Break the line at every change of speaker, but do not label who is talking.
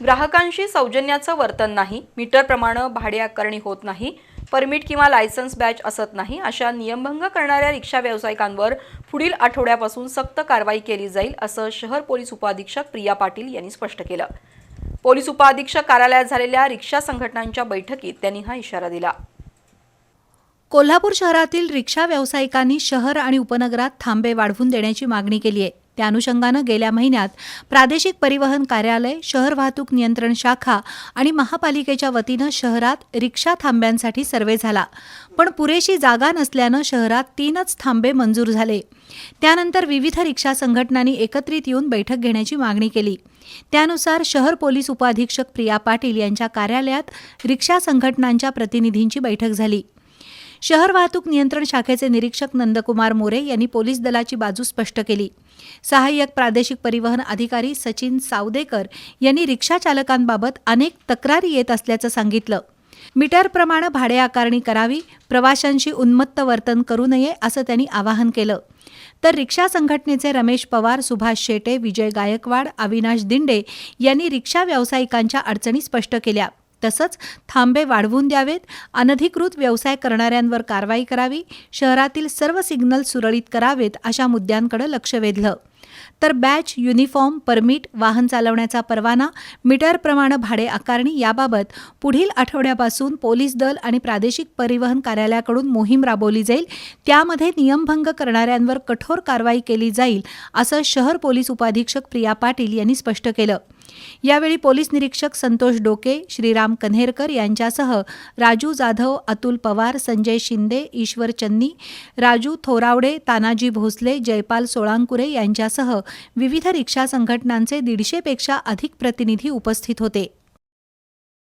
ग्राहकांशी सौजन्याचं वर्तन नाही, मीटरप्रमाणे भाडे आकारणी होत नाही, परमिट किंवा लायसन्स बॅच असत नाही, अशा नियमभंग करणाऱ्या रिक्षा व्यावसायिकांवर पुढील आठवड्यापासून सक्त कारवाई केली जाईल, असं शहर पोलीस उपअधीक्षक प्रिया पाटील यांनी स्पष्ट केलं। पोलीस उपअधीक्षक कार्यालयात झालेल्या रिक्षा संघटनांच्या बैठकीत त्यांनी हा इशारा दिला।
कोल्हापूर शहरातील रिक्षा व्यावसायिकांनी शहर आणि उपनगरात थांबे वाढवून देण्याची मागणी केली आहे। त्या अनुषंगानं गेल्या महिन्यात प्रादेशिक परिवहन कार्यालय, शहर वाहतूक नियंत्रण शाखा आणि महापालिकेच्या वतीनं शहरात रिक्षा थांब्यांसाठी सर्वे झाला, पण पुरेशी जागा नसल्यानं शहरात 3च थांबे मंजूर झाले। त्यानंतर विविध रिक्षा संघटनांनी एकत्रित येऊन बैठक घेण्याची मागणी केली। त्यानुसार शहर पोलीस उपअधीक्षक प्रिया पाटील यांच्या कार्यालयात रिक्षा संघटनांच्या प्रतिनिधींची बैठक झाली। शहर वाहतूक नियंत्रण शाखेचे निरीक्षक नंदकुमार मोरे यांनी पोलीस दलाची बाजू स्पष्ट केली। सहाय्यक प्रादेशिक परिवहन अधिकारी सचिन सावदेकर यांनी रिक्षा चालकांबाबत अनेक तक्रारी येत असल्याचं सांगितलं। मीटरप्रमाणे भाडे आकारणी करावी, प्रवाशांशी उन्मत्त वर्तन करू नये असं त्यांनी आवाहन केलं। तर रिक्षा संघटनेचे रमेश पवार, सुभाष शेटे, विजय गायकवाड, अविनाश दिंडे यांनी रिक्षा व्यावसायिकांच्या अडचणी स्पष्ट केल्या। तसंच थांबे वाढवून द्यावेत, अनधिकृत व्यवसाय करणाऱ्यांवर कारवाई करावी, शहरातील सर्व सिग्नल सुरळीत करावेत अशा मुद्द्यांकडे लक्ष वेधलं। तर बॅच, युनिफॉर्म, परमिट, वाहन चालवण्याचा परवाना, मीटरप्रमाणे भाडे आकारणी याबाबत पुढील आठवड्यापासून पोलीस दल आणि प्रादेशिक परिवहन कार्यालयाकडून मोहीम राबवली जाईल। त्यामध्ये नियमभंग करणाऱ्यांवर कठोर कारवाई केली जाईल, असं शहर पोलीस उपअधीक्षक प्रिया पाटील यांनी स्पष्ट केलं। यावेळी पोलीस निरीक्षक संतोष डोके, श्रीराम कन्हेरकर यांच्यासह राजू जाधव, अतुल पवार, संजय शिंदे, ईश्वर चन्नी, राजू थोरावडे, तानाजी भोसले, जयपाल सोळांकुरे यांच्यासह विविध रिक्षा संघटनांचे 150पेक्षा अधिक प्रतिनिधी उपस्थित होते।